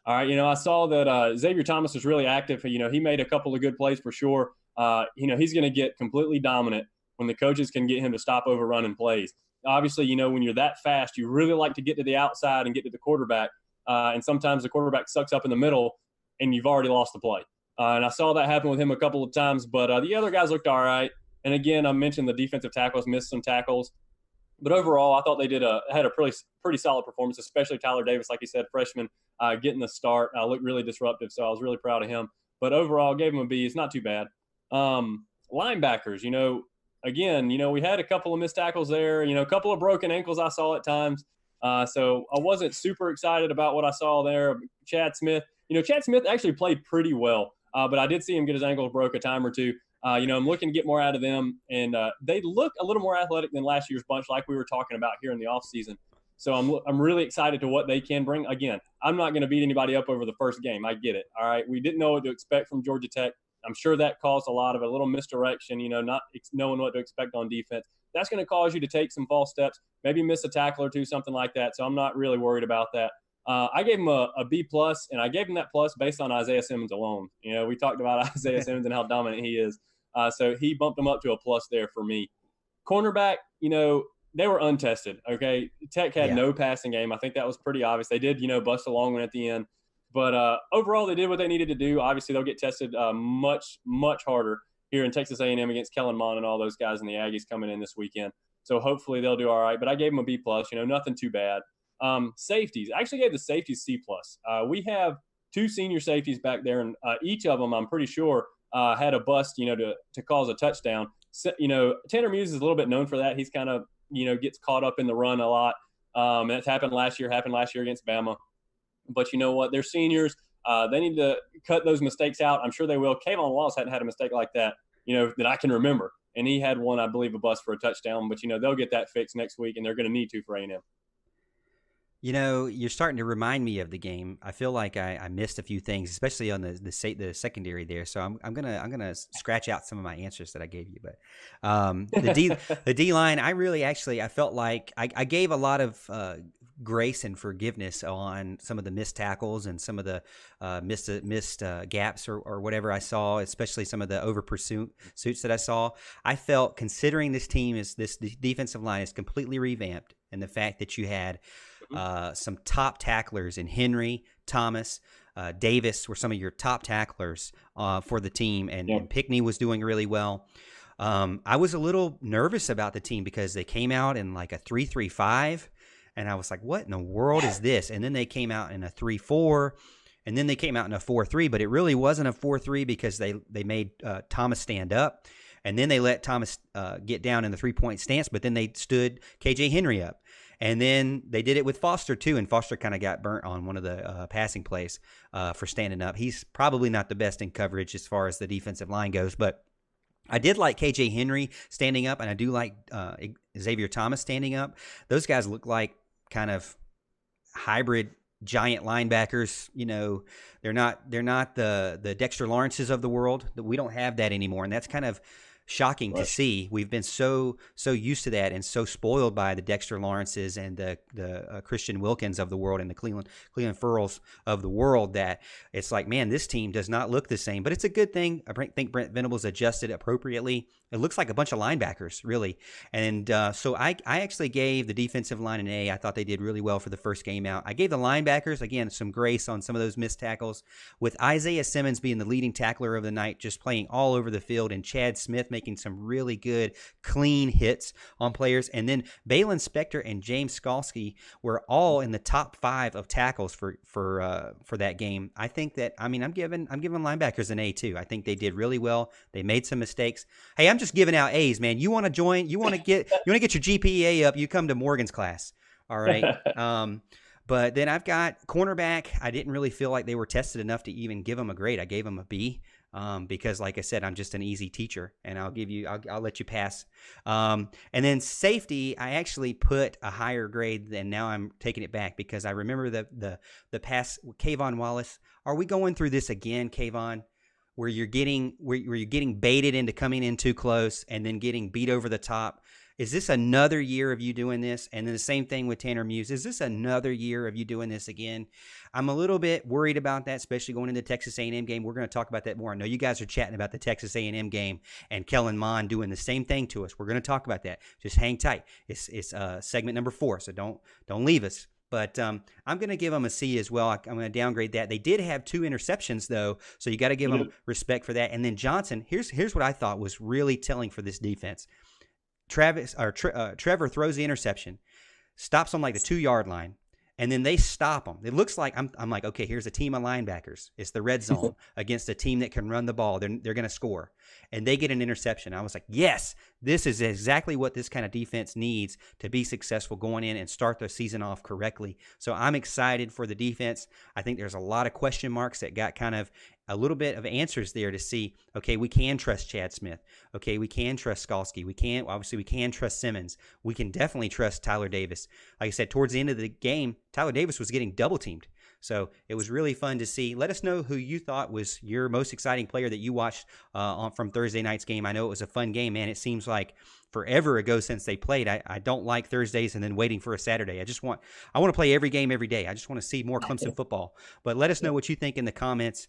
All right, I saw that Xavier Thomas was really active. He made a couple of good plays for sure. He's going to get completely dominant when the coaches can get him to stop overrunning plays. Obviously, when you're that fast, you really like to get to the outside and get to the quarterback. And sometimes the quarterback sucks up in the middle, and you've already lost the play. And I saw that happen with him a couple of times, but the other guys looked all right. And again, I mentioned the defensive tackles missed some tackles. But overall, I thought they had a pretty solid performance, especially Tyler Davis, like you said, freshman, getting the start. Looked really disruptive, so I was really proud of him. But overall, gave him a B. It's not too bad. Linebackers, again, we had a couple of missed tackles there. A couple of broken ankles I saw at times. So I wasn't super excited about what I saw there. Chad Smith, Chad Smith actually played pretty well, but I did see him get his ankle broke a time or two. I'm looking to get more out of them, and they look a little more athletic than last year's bunch, like we were talking about here in the offseason. So I'm really excited to what they can bring. Again, I'm not going to beat anybody up over the first game. I get it. All right, we didn't know what to expect from Georgia Tech. I'm sure that caused a lot of a little misdirection, not knowing what to expect on defense. That's going to cause you to take some false steps, maybe miss a tackle or two, something like that. So I'm not really worried about that. I gave him a B plus, and I gave him that plus based on Isaiah Simmons alone. We talked about Isaiah Simmons and how dominant he is. So he bumped him up to a plus there for me. Cornerback, they were untested. Okay, Tech had no passing game. I think that was pretty obvious. They did, bust a long one at the end, but overall they did what they needed to do. Obviously, they'll get tested much harder here in Texas A&M against Kellen Mond and all those guys and the Aggies coming in this weekend. So hopefully they'll do all right. But I gave them a B plus. Nothing too bad. Safeties, I actually gave the safeties C plus. We have two senior safeties back there, and each of them, I'm pretty sure, had a bust, to cause a touchdown. So, Tanner Muse is a little bit known for that. He's kind of, gets caught up in the run a lot. That's happened last year against Bama. But you know what? They're seniors. They need to cut those mistakes out. I'm sure they will. Kayvon Wallace hadn't had a mistake like that, that I can remember. And he had one, I believe, a bust for a touchdown. But, they'll get that fixed next week, and they're going to need to for A&M. You're starting to remind me of the game. I feel like I missed a few things, especially on the secondary there. So I'm gonna scratch out some of my answers that I gave you. But the D line, I felt like I gave a lot of grace and forgiveness on some of the missed tackles and some of the missed gaps or whatever I saw, especially some of the over pursuits that I saw. I felt, considering this defensive line is completely revamped, and the fact that you had some top tacklers in Henry, Thomas, Davis were some of your top tacklers for the team, and Pickney was doing really well. I was a little nervous about the team because they came out in like a 3-3-5, and I was like, what in the world is this? And then they came out in a 3-4, and then they came out in a 4-3, but it really wasn't a 4-3 because they made Thomas stand up, and then they let Thomas get down in the 3-point stance, but then they stood KJ Henry up. And then they did it with Foster, too, and Foster kind of got burnt on one of the passing plays for standing up. He's probably not the best in coverage as far as the defensive line goes, but I did like KJ Henry standing up, and I do like Xavier Thomas standing up. Those guys look like kind of hybrid giant linebackers. They're not the Dexter Lawrences of the world. We don't have that anymore, and that's kind of shocking to see. We've been so used to that and so spoiled by the Dexter Lawrences and the Christian Wilkins of the world and the Cleveland Furls of the world that it's like, man, this team does not look the same. But it's a good thing. I think Brent Venables adjusted appropriately. It looks like a bunch of linebackers, really. And so I actually gave the defensive line an A. I thought they did really well for the first game out. I gave the linebackers, again, some grace on some of those missed tackles, with Isaiah Simmons being the leading tackler of the night, just playing all over the field, and Chad Smith making some really good, clean hits on players. And then Balin Spector and James Skalski were all in the top 5 of tackles for that game. I think that, I'm giving linebackers an A too. I think they did really well. They made some mistakes. Hey, I'm just giving out A's, man. You want to join? You want to get your GPA up? You come to Morgan's class. All right. But then I've got cornerback. I didn't really feel like they were tested enough to even give them a grade. I gave them a B. Because, like I said, I'm just an easy teacher, and I'll let you pass. And then safety, I actually put a higher grade, and now I'm taking it back because I remember the pass with Kayvon Wallace. Are we going through this again, Kayvon, where you're getting baited into coming in too close and then getting beat over the top? Is this another year of you doing this? And then the same thing with Tanner Muse. Is this another year of you doing this again? I'm a little bit worried about that, especially going into the Texas A&M game. We're going to talk about that more. I know you guys are chatting about the Texas A&M game and Kellen Mond doing the same thing to us. We're going to talk about that. Just hang tight. It's segment number 4, so don't leave us. But I'm going to give them a C as well. I'm going to downgrade that. They did have 2 interceptions, though, so you got to give them respect for that. And then Johnson, here's what I thought was really telling for this defense. Trevor throws the interception, stops on like the 2-yard line, and then they stop them. It looks like I'm like, okay, here's a team of linebackers. It's the red zone against a team that can run the ball. They're going to score, and they get an interception. I was like, yes, this is exactly what this kind of defense needs to be successful going in and start the season off correctly. So I'm excited for the defense. I think there's a lot of question marks that got kind of a little bit of answers there to see, okay, we can trust Chad Smith. Okay, we can trust Skalski. We can trust Simmons. We can definitely trust Tyler Davis. Like I said, towards the end of the game, Tyler Davis was getting double teamed. So it was really fun to see. Let us know who you thought was your most exciting player that you watched from Thursday night's game. I know it was a fun game, man. It seems like forever ago since they played. I don't like Thursdays and then waiting for a Saturday. I want to play every game every day. I just want to see more Clemson football. But let us know what you think in the comments.